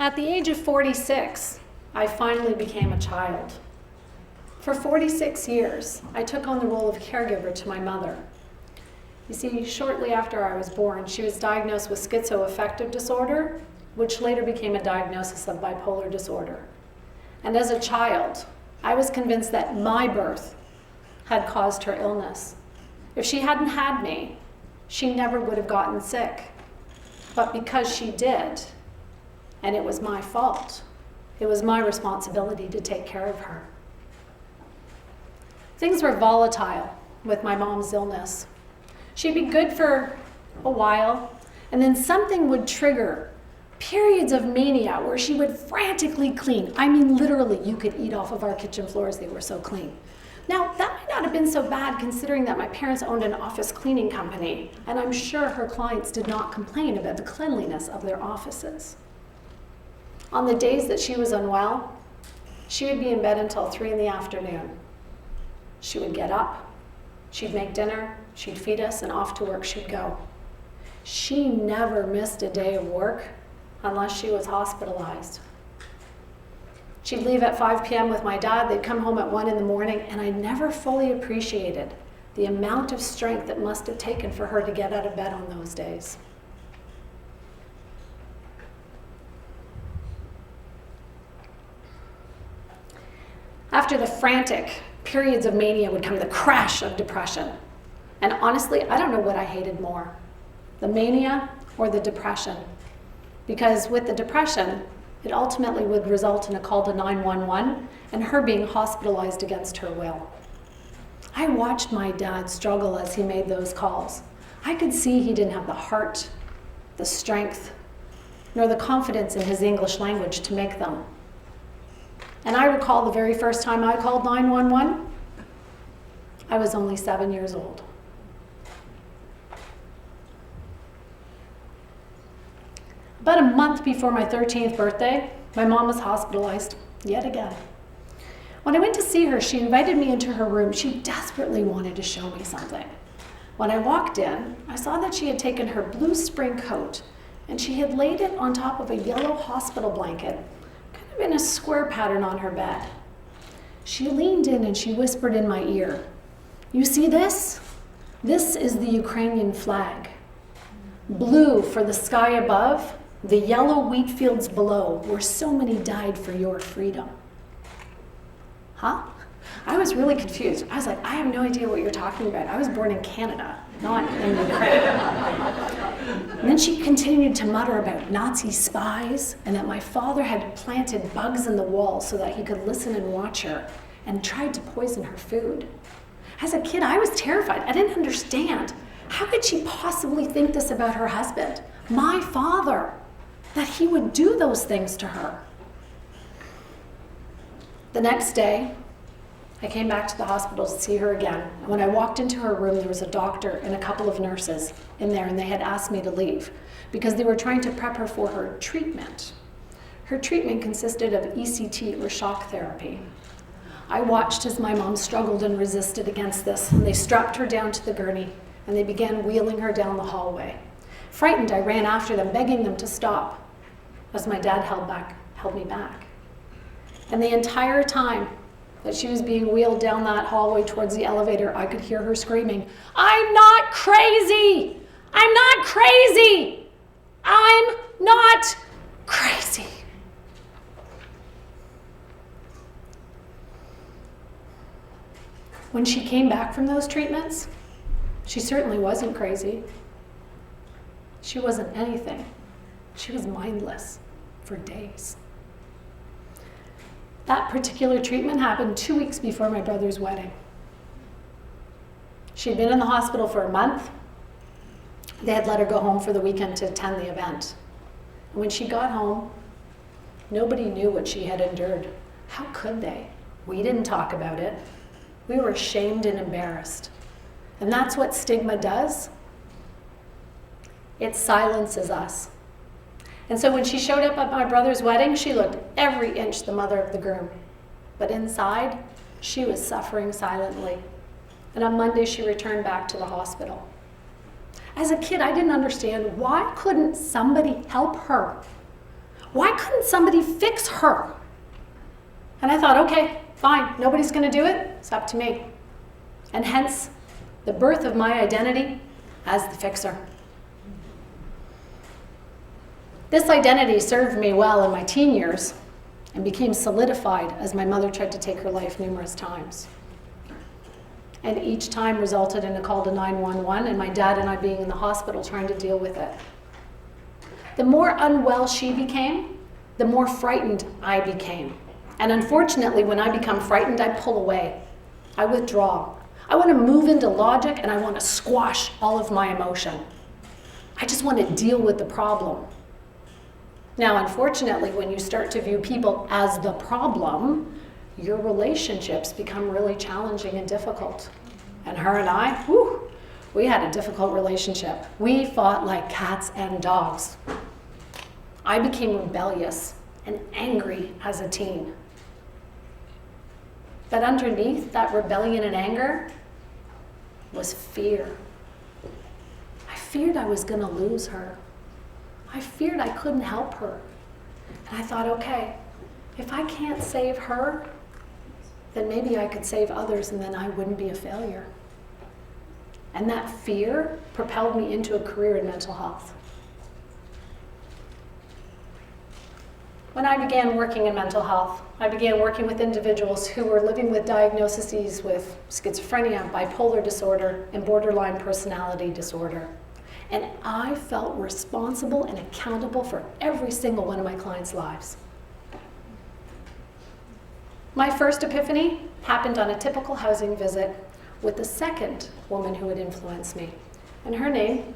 At the age of 46, I finally became a child. For 46 years, I took on the role of caregiver to my mother. You see, shortly after I was born, she was diagnosed with schizoaffective disorder, which later became a diagnosis of bipolar disorder. And as a child, I was convinced that my birth had caused her illness. If she hadn't had me, she never would have gotten sick. But because she did, and it was my fault, it was my responsibility to take care of her. Things were volatile with my mom's illness. She'd be good for a while, and then something would trigger periods of mania where she would frantically clean. I mean, literally, you could eat off of our kitchen floors, they were so clean. Now, that might not have been so bad considering that my parents owned an office cleaning company, and I'm sure her clients did not complain about the cleanliness of their offices. On the days that she was unwell, she would be in bed until 3 in the afternoon. She would get up, she'd make dinner, she'd feed us, and off to work she'd go. She never missed a day of work unless she was hospitalized. She'd leave at 5 p.m. with my dad, they'd come home at 1 in the morning, and I never fully appreciated the amount of strength it must have taken for her to get out of bed on those days. After the frantic periods of mania would come the crash of depression. And honestly, I don't know what I hated more, the mania or the depression. Because with the depression, it ultimately would result in a call to 911 and her being hospitalized against her will. I watched my dad struggle as he made those calls. I could see he didn't have the heart, the strength, nor the confidence in his English language to make them. And I recall the very first time I called 911, I was only 7 years old. About a month before my 13th birthday, my mom was hospitalized yet again. When I went to see her, she invited me into her room. She desperately wanted to show me something. When I walked in, I saw that she had taken her blue spring coat and she had laid it on top of a yellow hospital blanket, kind of in a square pattern on her bed. She leaned in and she whispered in my ear, "You see this? This is the Ukrainian flag. Blue for the sky above, the yellow wheat fields below, where so many died for your freedom." Huh? I was really confused. I was like, I have no idea what you're talking about. I was born in Canada, not in Ukraine. And then she continued to mutter about Nazi spies and that my father had planted bugs in the wall so that he could listen and watch her and tried to poison her food. As a kid, I was terrified. I didn't understand. How could she possibly think this about her husband, my father, that he would do those things to her? The next day, I came back to the hospital to see her again. When I walked into her room, there was a doctor and a couple of nurses in there, and they had asked me to leave because they were trying to prep her for her treatment. Her treatment consisted of ECT or shock therapy. I watched as my mom struggled and resisted against this, and they strapped her down to the gurney, and they began wheeling her down the hallway. Frightened, I ran after them, begging them to stop, as my dad held me back. And the entire time that she was being wheeled down that hallway towards the elevator, I could hear her screaming, "I'm not crazy! I'm not crazy! I'm not crazy!" When she came back from those treatments, she certainly wasn't crazy. She wasn't anything. She was mindless for days. That particular treatment happened 2 weeks before my brother's wedding. She'd been in the hospital for a month. They had let her go home for the weekend to attend the event. And when she got home, nobody knew what she had endured. How could they? We didn't talk about it. We were ashamed and embarrassed. And that's what stigma does. It silences us. And so when she showed up at my brother's wedding, she looked every inch the mother of the groom. But inside, she was suffering silently. And on Monday, she returned back to the hospital. As a kid, I didn't understand, why couldn't somebody help her? Why couldn't somebody fix her? And I thought, okay, fine, nobody's going to do it, it's up to me. And hence, the birth of my identity as the fixer. This identity served me well in my teen years and became solidified as my mother tried to take her life numerous times. And each time resulted in a call to 911 and my dad and I being in the hospital trying to deal with it. The more unwell she became, the more frightened I became. And unfortunately, when I become frightened, I pull away. I withdraw. I want to move into logic and I want to squash all of my emotion. I just want to deal with the problem. Now, unfortunately, when you start to view people as the problem, your relationships become really challenging and difficult. And her and I, we had a difficult relationship. We fought like cats and dogs. I became rebellious and angry as a teen. But underneath that rebellion and anger was fear. I feared I was going to lose her. I feared I couldn't help her. And I thought, okay, if I can't save her, then maybe I could save others and then I wouldn't be a failure. And that fear propelled me into a career in mental health. When I began working in mental health, I began working with individuals who were living with diagnoses with schizophrenia, bipolar disorder, and borderline personality disorder. And I felt responsible and accountable for every single one of my clients' lives. My first epiphany happened on a typical housing visit with the second woman who had influenced me. And her name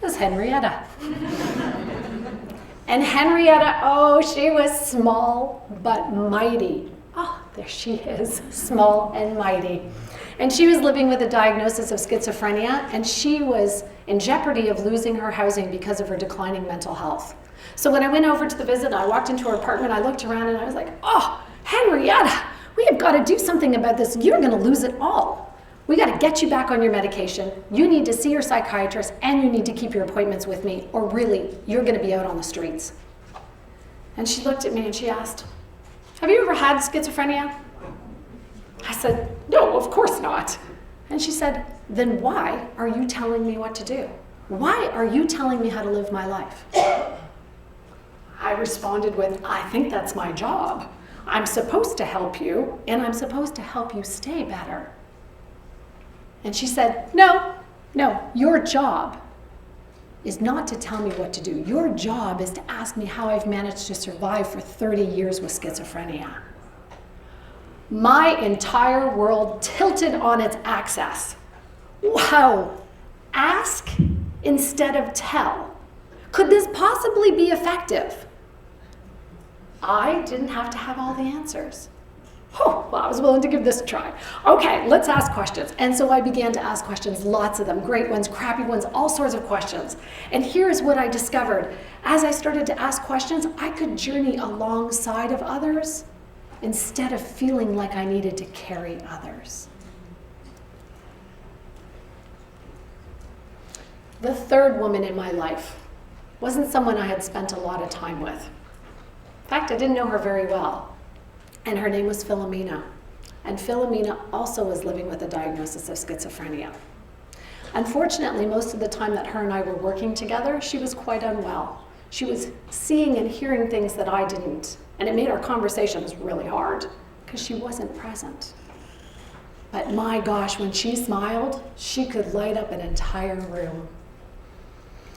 was Henrietta. And Henrietta, she was small but mighty. There she is, small and mighty. And she was living with a diagnosis of schizophrenia, and she was in jeopardy of losing her housing because of her declining mental health. So when I went over to the visit, I walked into her apartment, I looked around and I was like, Henrietta, we have got to do something about this. You're going to lose it all. We got to get you back on your medication. You need to see your psychiatrist and you need to keep your appointments with me, or really, you're going to be out on the streets. And she looked at me and she asked, have you ever had schizophrenia? I said, no, of course not. And she said, then why are you telling me what to do? Why are you telling me how to live my life? I responded with, I think that's my job. I'm supposed to help you, and I'm supposed to help you stay better. And she said, no, your job is not to tell me what to do. Your job is to ask me how I've managed to survive for 30 years with schizophrenia. My entire world tilted on its axis. Wow, ask instead of tell. Could this possibly be effective? I didn't have to have all the answers. I was willing to give this a try. Okay, let's ask questions. And so I began to ask questions, lots of them, great ones, crappy ones, all sorts of questions. And here's what I discovered. As I started to ask questions, I could journey alongside of others instead of feeling like I needed to carry others. The third woman in my life wasn't someone I had spent a lot of time with. In fact, I didn't know her very well. And her name was Philomena. And Philomena also was living with a diagnosis of schizophrenia. Unfortunately, most of the time that her and I were working together, she was quite unwell. She was seeing and hearing things that I didn't. And it made our conversations really hard because she wasn't present. But my gosh, when she smiled, she could light up an entire room.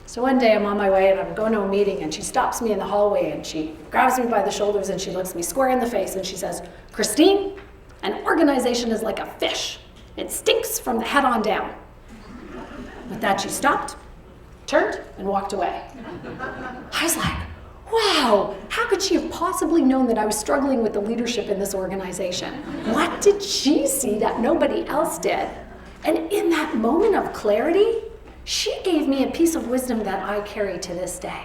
So one day I'm on my way and I'm going to a meeting and she stops me in the hallway and she grabs me by the shoulders and she looks me square in the face and she says, Christine, an organization is like a fish. It stinks from the head on down. With that, she stopped, turned, and walked away. I was like, wow, how could she have possibly known that I was struggling with the leadership in this organization? What did she see that nobody else did? And in that moment of clarity, she gave me a piece of wisdom that I carry to this day.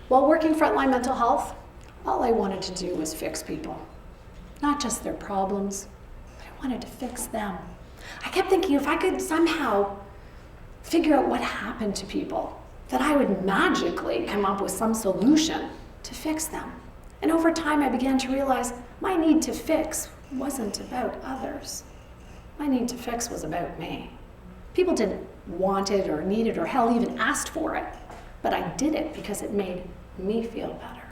While working frontline mental health, all I wanted to do was fix people. Not just their problems, but I wanted to fix them. I kept thinking if I could somehow figure out what happened to people, that I would magically come up with some solution to fix them. And over time, I began to realize my need to fix wasn't about others. My need to fix was about me. People didn't want it or need it or hell even asked for it, but I did it because it made me feel better.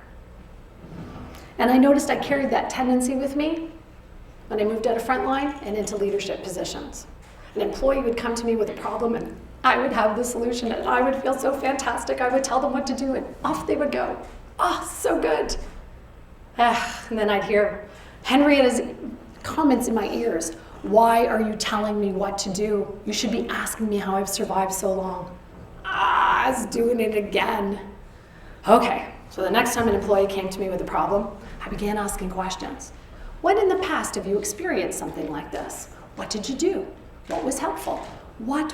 And I noticed I carried that tendency with me when I moved out of frontline and into leadership positions. An employee would come to me with a problem and I would have the solution and I would feel so fantastic. I would tell them what to do and off they would go. Oh, so good. And then I'd hear Henrietta's comments in my ears. Why are you telling me what to do? You should be asking me how I've survived so long. I was doing it again. Okay, so the next time an employee came to me with a problem, I began asking questions. When in the past have you experienced something like this? What did you do? What was helpful? What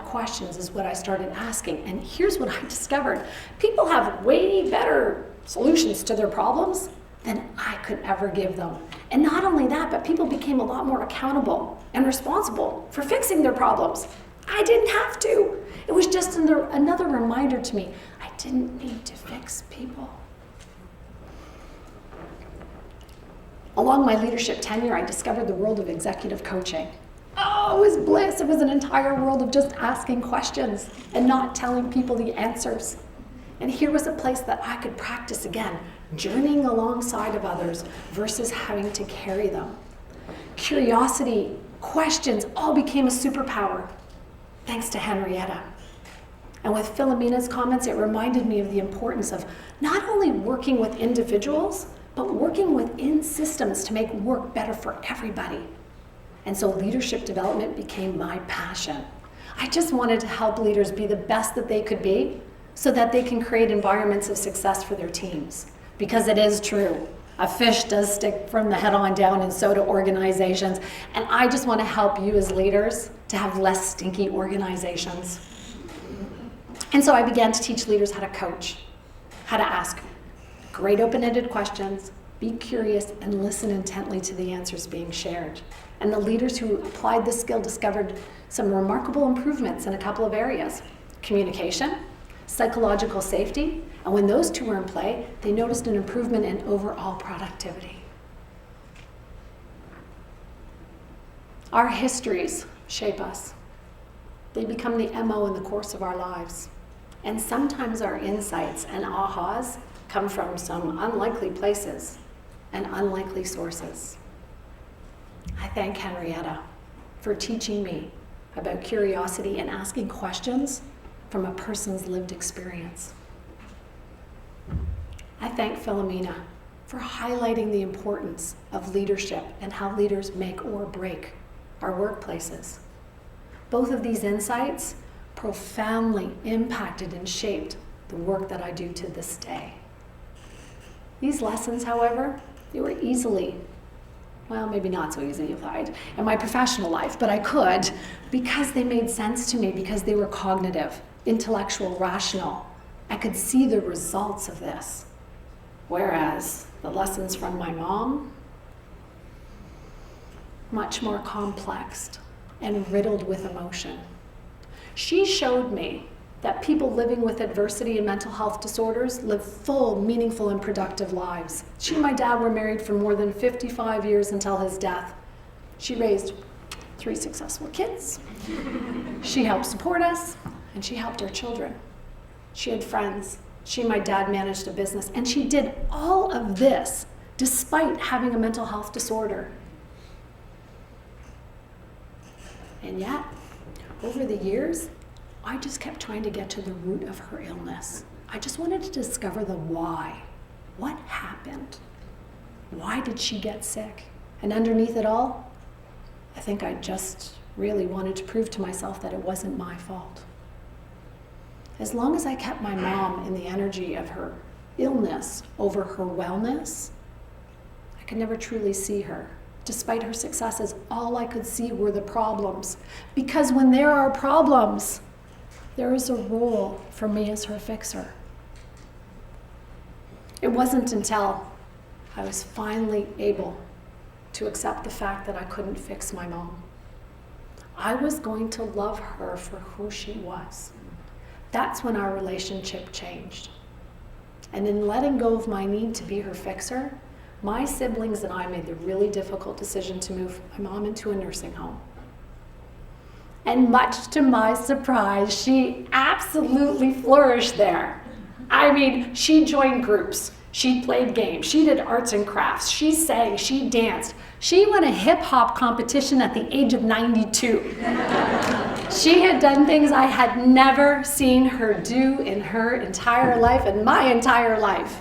questions is what I started asking. And here's what I discovered. People have way better solutions to their problems than I could ever give them. And not only that, but people became a lot more accountable and responsible for fixing their problems. I didn't have to. It was just another reminder to me, I didn't need to fix people. Along my leadership tenure, I discovered the world of executive coaching. Oh, it was bliss. It was an entire world of just asking questions and not telling people the answers. And here was a place that I could practice again, journeying alongside of others versus having to carry them. Curiosity, questions, all became a superpower, thanks to Henrietta. And with Philomena's comments, it reminded me of the importance of not only working with individuals, but working within systems to make work better for everybody. And so leadership development became my passion. I just wanted to help leaders be the best that they could be so that they can create environments of success for their teams. Because it is true, a fish does stick from the head on down, and so do organizations. And I just want to help you as leaders to have less stinky organizations. And so I began to teach leaders how to coach, how to ask great open-ended questions, be curious, and listen intently to the answers being shared. And the leaders who applied this skill discovered some remarkable improvements in a couple of areas: communication, psychological safety, and when those two were in play, they noticed an improvement in overall productivity. Our histories shape us. They become the MO in the course of our lives. And sometimes our insights and ahas come from some unlikely places and unlikely sources. I thank Henrietta for teaching me about curiosity and asking questions from a person's lived experience. I thank Philomena for highlighting the importance of leadership and how leaders make or break our workplaces. Both of these insights profoundly impacted and shaped the work that I do to this day. These lessons, however, they were easily, well, maybe not so easily applied in my professional life, but I could because they made sense to me, because they were cognitive, intellectual, rational. I could see the results of this. Whereas the lessons from my mom, much more complex and riddled with emotion. She showed me that people living with adversity and mental health disorders live full, meaningful, and productive lives. She and my dad were married for more than 55 years until his death. She raised 3 successful kids. She helped support us, and she helped our children. She had friends. She and my dad managed a business, and she did all of this despite having a mental health disorder. And yet, over the years, I just kept trying to get to the root of her illness. I just wanted to discover the why. What happened? Why did she get sick? And underneath it all, I think I just really wanted to prove to myself that it wasn't my fault. As long as I kept my mom in the energy of her illness over her wellness, I could never truly see her. Despite her successes, all I could see were the problems. Because when there are problems, there is a role for me as her fixer. It wasn't until I was finally able to accept the fact that I couldn't fix my mom. I was going to love her for who she was. That's when our relationship changed. And in letting go of my need to be her fixer, my siblings and I made the really difficult decision to move my mom into a nursing home. And much to my surprise, she absolutely flourished there. I mean, she joined groups, she played games, she did arts and crafts, she sang, she danced. She won a hip hop competition at the age of 92. She had done things I had never seen her do in her entire life and my entire life.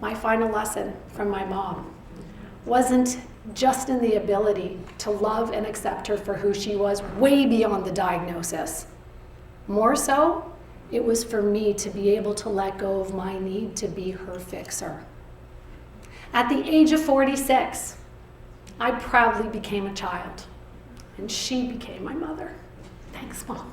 My final lesson from my mom wasn't just in the ability to love and accept her for who she was, way beyond the diagnosis. More so, it was for me to be able to let go of my need to be her fixer. At the age of 46, I proudly became a child, and she became my mother. Thanks, Mom.